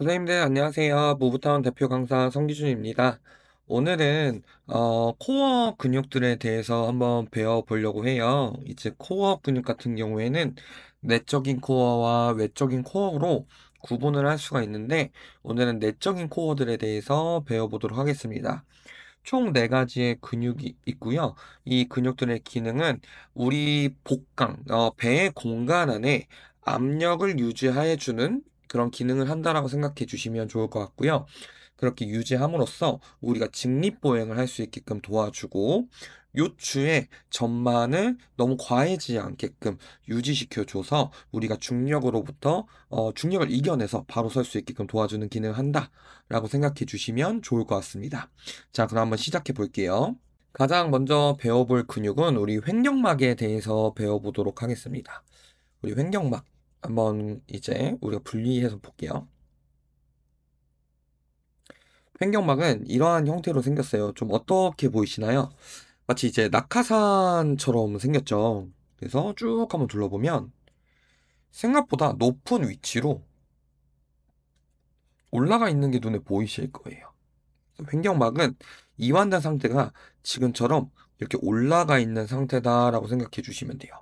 선생님들 안녕하세요. 무부타운 대표 강사 성기준입니다. 오늘은 코어 근육들에 대해서 한번 배워보려고 해요. 이제 코어 근육 같은 경우에는 내적인 코어와 외적인 코어로 구분을 할 수가 있는데 오늘은 내적인 코어들에 대해서 배워보도록 하겠습니다. 총 4가지의 근육이 있고요. 이 근육들의 기능은 우리 복강, 배의 공간 안에 압력을 유지해 주는 그런 기능을 한다라고 생각해 주시면 좋을 것 같고요. 그렇게 유지함으로써 우리가 직립보행을 할 수 있게끔 도와주고 요추의 전만을 너무 과해지지 않게끔 유지시켜줘서 우리가 중력으로부터 중력을 이겨내서 바로 설 수 있게끔 도와주는 기능을 한다라고 생각해 주시면 좋을 것 같습니다. 자, 그럼 한번 시작해 볼게요. 가장 먼저 배워볼 근육은 우리 횡격막에 대해서 배워보도록 하겠습니다. 우리 횡격막 한번 이제 우리가 분리해서 볼게요. 횡격막은 이러한 형태로 생겼어요. 좀 어떻게 보이시나요? 마치 이제 낙하산처럼 생겼죠. 그래서 쭉 한번 둘러보면 생각보다 높은 위치로 올라가 있는 게 눈에 보이실 거예요. 횡격막은 이완된 상태가 지금처럼 이렇게 올라가 있는 상태다라고 생각해 주시면 돼요.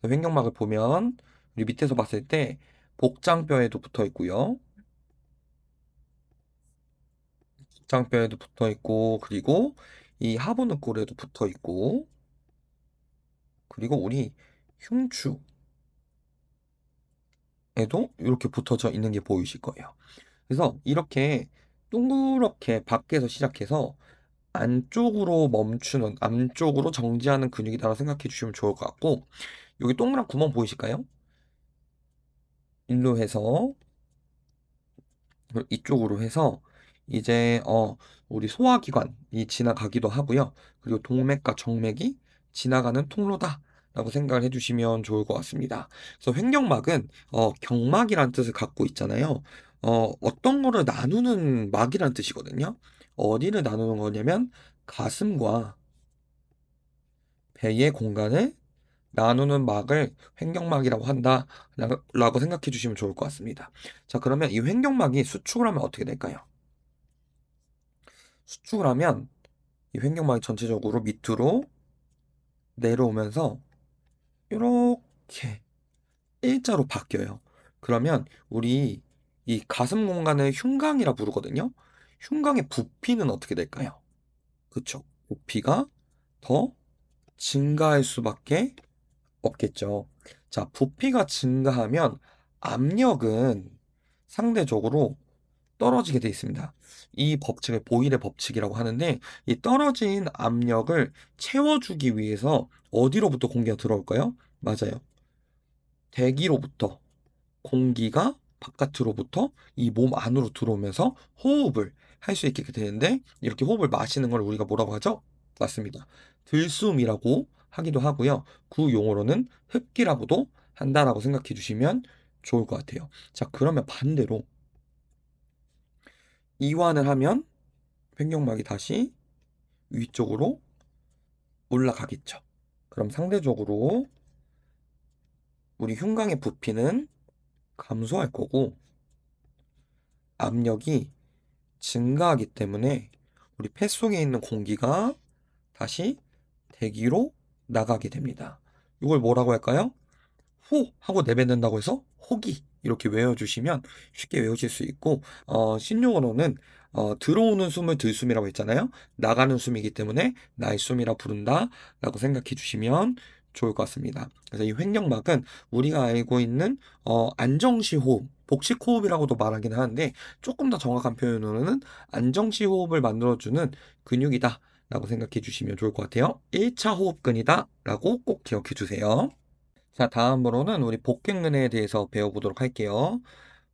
횡격막을 보면 우리 밑에서 봤을 때 복장뼈에도 붙어 있고요. 복장뼈에도 붙어 있고 그리고 이 하부늑골에도 붙어 있고 그리고 우리 흉추에도 이렇게 붙어져 있는 게 보이실 거예요. 그래서 이렇게 동그랗게 밖에서 시작해서 안쪽으로 멈추는, 안쪽으로 정지하는 근육이다라고 생각해 주시면 좋을 것 같고, 여기 동그란 구멍 보이실까요? 일로 해서, 이쪽으로 해서, 이제, 우리 소화기관이 지나가기도 하고요. 그리고 동맥과 정맥이 지나가는 통로다. 라고 생각을 해주시면 좋을 것 같습니다. 그래서 횡격막은, 경막이란 뜻을 갖고 있잖아요. 어떤 거를 나누는 막이란 뜻이거든요. 어디를 나누는 거냐면, 가슴과 배의 공간을 나누는 막을 횡격막이라고 한다라고 생각해 주시면 좋을 것 같습니다. 자, 그러면 이 횡격막이 수축을 하면 어떻게 될까요? 수축을 하면 이 횡격막이 전체적으로 밑으로 내려오면서 이렇게 일자로 바뀌어요. 그러면 우리 이 가슴 공간을 흉곽이라 부르거든요. 흉곽의 부피는 어떻게 될까요? 그쵸? 부피가 더 증가할 수밖에 없겠죠. 자, 부피가 증가하면 압력은 상대적으로 떨어지게 되어 있습니다. 이 법칙을 보일의 법칙이라고 하는데 이 떨어진 압력을 채워주기 위해서 어디로부터 공기가 들어올까요? 맞아요. 대기로부터 공기가 바깥으로부터 이 몸 안으로 들어오면서 호흡을 할 수 있게 되는데 이렇게 호흡을 마시는 걸 우리가 뭐라고 하죠? 맞습니다. 들숨이라고 하기도 하고요. 그 용어로는 흡기라고도 한다라고 생각해 주시면 좋을 것 같아요. 자, 그러면 반대로 이완을 하면 횡격막이 다시 위쪽으로 올라가겠죠. 그럼 상대적으로 우리 흉곽의 부피는 감소할 거고 압력이 증가하기 때문에 우리 폐 속에 있는 공기가 다시 대기로 나가게 됩니다. 이걸 뭐라고 할까요? 호 하고 내뱉는다고 해서 호기 이렇게 외워주시면 쉽게 외우실 수 있고 신용어로는 들어오는 숨을 들숨이라고 했잖아요. 나가는 숨이기 때문에 나의 숨이라 부른다 라고 생각해 주시면 좋을 것 같습니다. 그래서 이 횡격막은 우리가 알고 있는 안정시 호흡, 복식 호흡이라고도 말하긴 하는데 조금 더 정확한 표현으로는 안정시 호흡을 만들어주는 근육이다 라고 생각해 주시면 좋을 것 같아요. 1차 호흡근이다 라고 꼭 기억해 주세요. 자, 다음으로는 우리 복갱근에 대해서 배워보도록 할게요.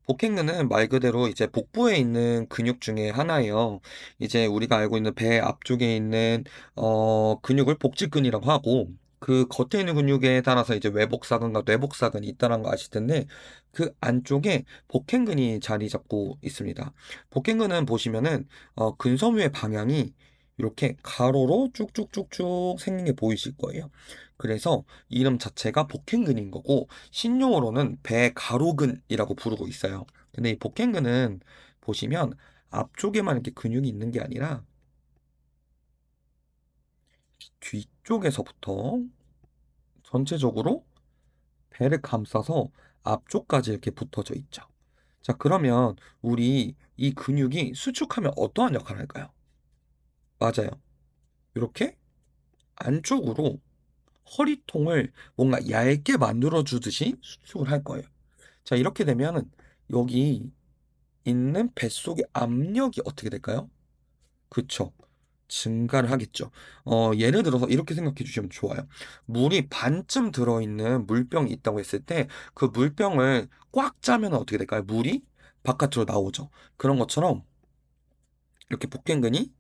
복행근은 말 그대로 이제 복부에 있는 근육 중에 하나예요. 이제 우리가 알고 있는 배 앞쪽에 있는 근육을 복직근이라고 하고 그 겉에 있는 근육에 따라서 이제 외복사근과 뇌복사근이 있다는 거 아실 텐데 그 안쪽에 복행근이 자리 잡고 있습니다. 복행근은 보시면은 근섬유의 방향이 이렇게 가로로 쭉쭉쭉쭉 생긴 게 보이실 거예요. 그래서 이름 자체가 복행근인 거고 신용어로는 배가로근이라고 부르고 있어요. 근데 이 복행근은 보시면 앞쪽에만 이렇게 근육이 있는 게 아니라 뒤쪽에서부터 전체적으로 배를 감싸서 앞쪽까지 이렇게 붙어져 있죠. 자, 그러면 우리 이 근육이 수축하면 어떠한 역할을 할까요? 맞아요. 이렇게 안쪽으로 허리통을 뭔가 얇게 만들어 주듯이 수축을 할 거예요. 자, 이렇게 되면은 여기 있는 뱃속의 압력이 어떻게 될까요? 그쵸. 증가를 하겠죠. 예를 들어서 이렇게 생각해 주시면 좋아요. 물이 반쯤 들어있는 물병이 있다고 했을 때 그 물병을 꽉 짜면 어떻게 될까요? 물이 바깥으로 나오죠. 그런 것처럼 이렇게 복갱근이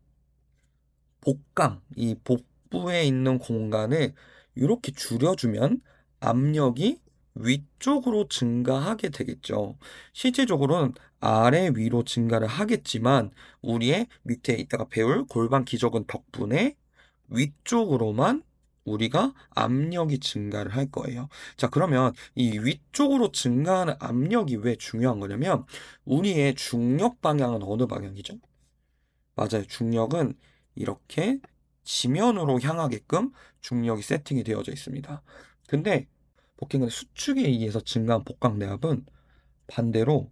이 복부에 있는 공간을 이렇게 줄여주면 압력이 위쪽으로 증가하게 되겠죠. 실제적으로는 아래 위로 증가를 하겠지만 우리의 밑에 이따가 배울 골반 기저근 덕분에 위쪽으로만 우리가 압력이 증가를 할 거예요. 자, 그러면 이 위쪽으로 증가하는 압력이 왜 중요한 거냐면 우리의 중력 방향은 어느 방향이죠? 맞아요. 중력은 이렇게 지면으로 향하게끔 중력이 세팅이 되어져 있습니다. 근데 복행근의 수축에 의해서 증가한 복강내압은 반대로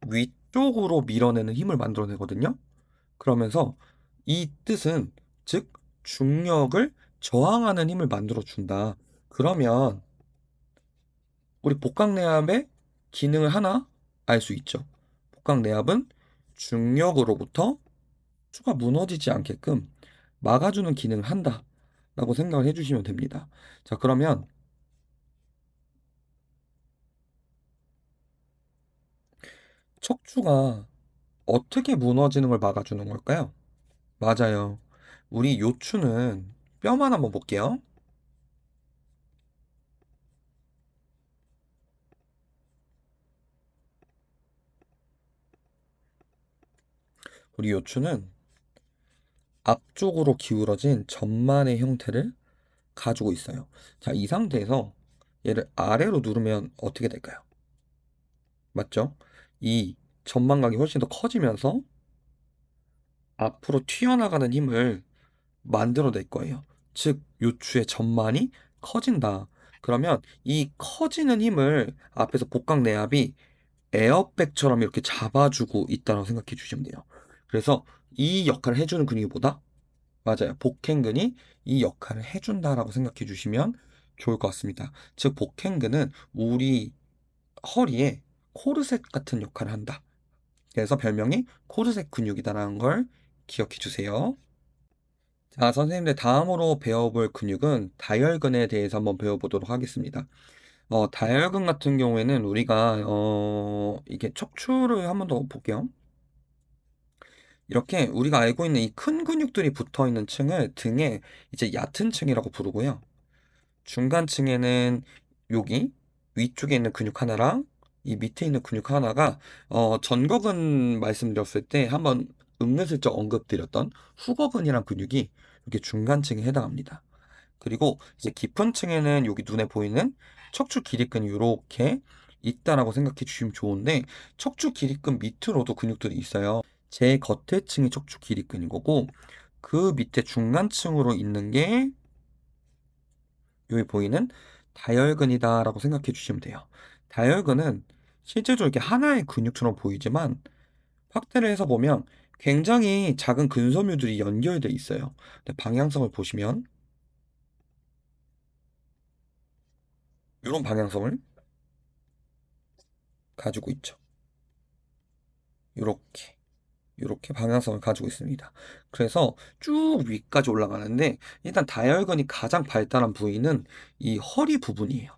위쪽으로 밀어내는 힘을 만들어내거든요. 그러면서 이 뜻은 즉 중력을 저항하는 힘을 만들어 준다. 그러면 우리 복강내압의 기능을 하나 알 수 있죠. 복강내압은 중력으로부터 척추가 무너지지 않게끔 막아주는 기능을 한다라고 생각을 해주시면 됩니다. 자, 그러면 척추가 어떻게 무너지는 걸 막아주는 걸까요? 맞아요. 우리 요추는 뼈만 한번 볼게요. 우리 요추는 앞쪽으로 기울어진 전만의 형태를 가지고 있어요. 자, 이 상태에서 얘를 아래로 누르면 어떻게 될까요? 맞죠? 이 전만각이 훨씬 더 커지면서 앞으로 튀어나가는 힘을 만들어낼 거예요. 즉, 요추의 전만이 커진다. 그러면 이 커지는 힘을 앞에서 복강내압이 에어백처럼 이렇게 잡아주고 있다고 생각해 주시면 돼요. 그래서 이 역할을 해주는 근육보다 맞아요. 복행근이 이 역할을 해준다라고 생각해 주시면 좋을 것 같습니다. 즉, 복행근은 우리 허리에 코르셋 같은 역할을 한다. 그래서 별명이 코르셋 근육이다라는 걸 기억해 주세요. 자, 선생님들 다음으로 배워볼 근육은 다혈근에 대해서 한번 배워보도록 하겠습니다. 다혈근 같은 경우에는 우리가 이게 척추를 한번 더 볼게요. 이렇게 우리가 알고 있는 이 큰 근육들이 붙어 있는 층을 등에 이제 얕은 층이라고 부르고요. 중간 층에는 여기 위쪽에 있는 근육 하나랑 이 밑에 있는 근육 하나가 전거근 말씀드렸을 때 한번 은근슬쩍 언급드렸던 후거근이란 근육이 이렇게 중간층에 해당합니다. 그리고 이제 깊은 층에는 여기 눈에 보이는 척추 기립근이 이렇게 있다라고 생각해 주시면 좋은데 척추 기립근 밑으로도 근육들이 있어요. 제 겉에 층이 척추 기립근인 거고 그 밑에 중간층으로 있는 게 여기 보이는 다혈근이다라고 생각해 주시면 돼요. 다혈근은 실제로 이렇게 하나의 근육처럼 보이지만 확대를 해서 보면 굉장히 작은 근섬유들이 연결되어 있어요. 근데 방향성을 보시면 이런 방향성을 가지고 있죠. 이렇게 이렇게 방향성을 가지고 있습니다. 그래서 쭉 위까지 올라가는데 일단 다혈근이 가장 발달한 부위는 이 허리 부분이에요.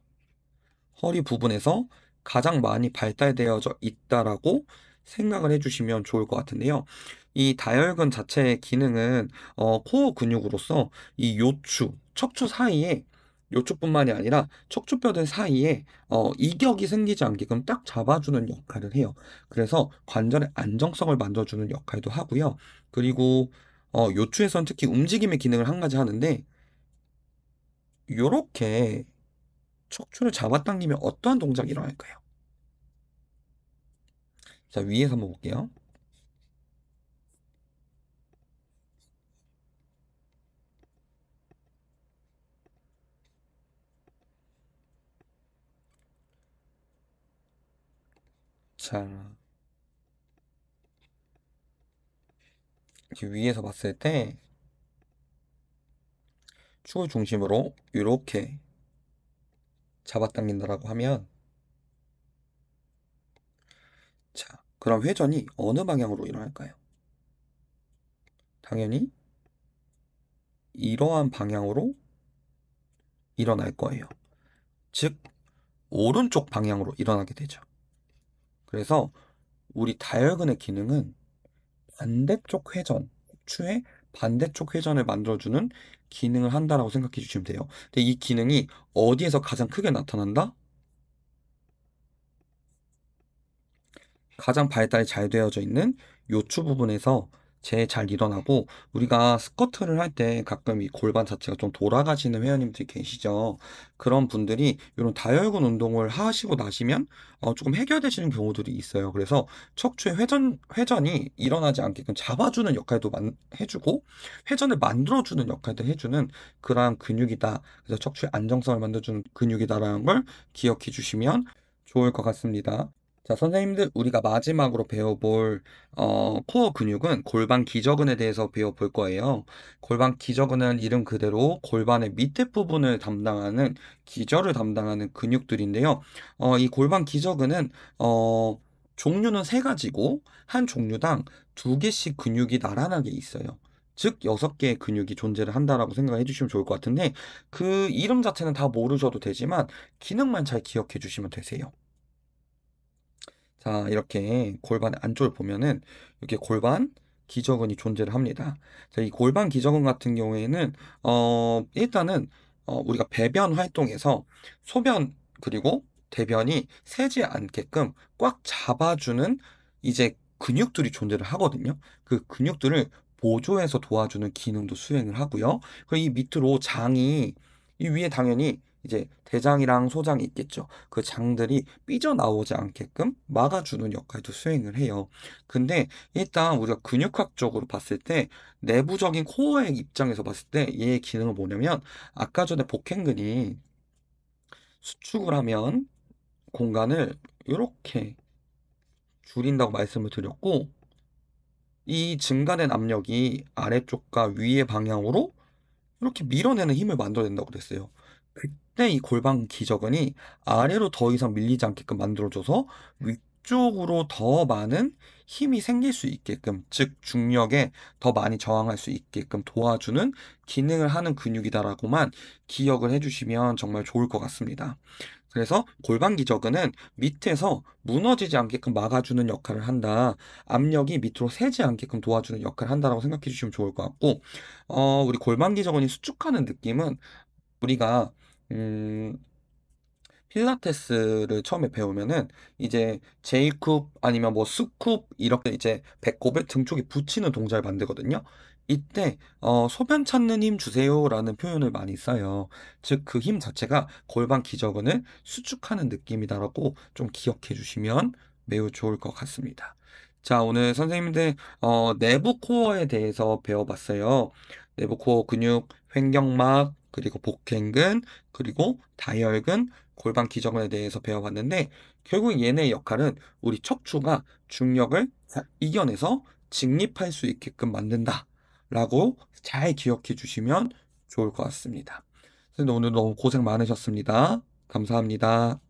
허리 부분에서 가장 많이 발달되어져 있다라고 생각을 해주시면 좋을 것 같은데요. 이 다혈근 자체의 기능은 코어 근육으로서 이 요추, 척추 사이에 요추뿐만이 아니라 척추뼈들 사이에 이격이 생기지 않게끔 딱 잡아주는 역할을 해요. 그래서 관절의 안정성을 만들어주는 역할도 하고요. 그리고 요추에선 특히 움직임의 기능을 한 가지 하는데 요렇게 척추를 잡아당기면 어떠한 동작이 일어날까요? 자, 위에서 한번 볼게요. 자, 이렇게 위에서 봤을 때 축을 중심으로 이렇게 잡아당긴다라고 하면, 자, 그럼 회전이 어느 방향으로 일어날까요? 당연히 이러한 방향으로 일어날 거예요. 즉, 오른쪽 방향으로 일어나게 되죠. 그래서 우리 다혈근의 기능은 반대쪽 회전, 척추의 반대쪽 회전을 만들어주는 기능을 한다라고 생각해 주시면 돼요. 근데 이 기능이 어디에서 가장 크게 나타난다? 가장 발달이 잘 되어져 있는 요추 부분에서 제일 잘 일어나고, 우리가 스쿼트를 할 때 가끔 이 골반 자체가 좀 돌아가시는 회원님들이 계시죠. 그런 분들이 이런 다혈근 운동을 하시고 나시면 조금 해결되시는 경우들이 있어요. 그래서 척추의 회전이 일어나지 않게끔 잡아주는 역할도 해주고, 회전을 만들어주는 역할도 해주는 그러한 근육이다. 그래서 척추의 안정성을 만들어주는 근육이다라는 걸 기억해 주시면 좋을 것 같습니다. 자, 선생님들, 우리가 마지막으로 배워볼, 코어 근육은 골반 기저근에 대해서 배워볼 거예요. 골반 기저근은 이름 그대로 골반의 밑에 부분을 담당하는, 기저를 담당하는 근육들인데요. 이 골반 기저근은, 종류는 세 가지고, 한 종류당 두 개씩 근육이 나란하게 있어요. 즉, 6개의 근육이 존재를 한다라고 생각해 주시면 좋을 것 같은데, 그 이름 자체는 다 모르셔도 되지만, 기능만 잘 기억해 주시면 되세요. 자, 이렇게 골반 안쪽을 보면은 이렇게 골반 기저근이 존재를 합니다. 자, 이 골반 기저근 같은 경우에는 일단은 우리가 배변 활동에서 소변 그리고 대변이 새지 않게끔 꽉 잡아주는 이제 근육들이 존재를 하거든요. 그 근육들을 보조해서 도와주는 기능도 수행을 하고요. 그리고 이 밑으로 장이, 이 위에 당연히 이제 대장이랑 소장이 있겠죠. 그 장들이 삐져나오지 않게끔 막아주는 역할도 수행을 해요. 근데 일단 우리가 근육학적으로 봤을 때, 내부적인 코어의 입장에서 봤을 때 얘의 기능은 뭐냐면, 아까 전에 복행근이 수축을 하면 공간을 이렇게 줄인다고 말씀을 드렸고, 이 증가된 압력이 아래쪽과 위의 방향으로 이렇게 밀어내는 힘을 만들어낸다고 그랬어요. 그때 이 골반 기저근이 아래로 더 이상 밀리지 않게끔 만들어줘서 위쪽으로 더 많은 힘이 생길 수 있게끔, 즉 중력에 더 많이 저항할 수 있게끔 도와주는 기능을 하는 근육이다라고만 기억을 해주시면 정말 좋을 것 같습니다. 그래서 골반 기저근은 밑에서 무너지지 않게끔 막아주는 역할을 한다. 압력이 밑으로 새지 않게끔 도와주는 역할을 한다라고 생각해 주시면 좋을 것 같고, 우리 골반 기저근이 수축하는 느낌은, 우리가 음, 필라테스를 처음에 배우면은 이제 제이쿱 아니면 뭐 스쿱 이렇게 이제 배꼽에 등 쪽에 붙이는 동작을 만들거든요. 이때 소변 찾는 힘 주세요라는 표현을 많이 써요. 즉 그 힘 자체가 골반 기저근을 수축하는 느낌이다라고 좀 기억해 주시면 매우 좋을 것 같습니다. 자, 오늘 선생님들 내부 코어에 대해서 배워봤어요. 내부 코어 근육, 횡격막, 그리고 복행근, 그리고 다혈근, 골반 기저근에 대해서 배워봤는데, 결국 얘네의 역할은 우리 척추가 중력을 이겨내서 직립할 수 있게끔 만든다 라고 잘 기억해 주시면 좋을 것 같습니다. 선생님, 오늘 너무 고생 많으셨습니다. 감사합니다.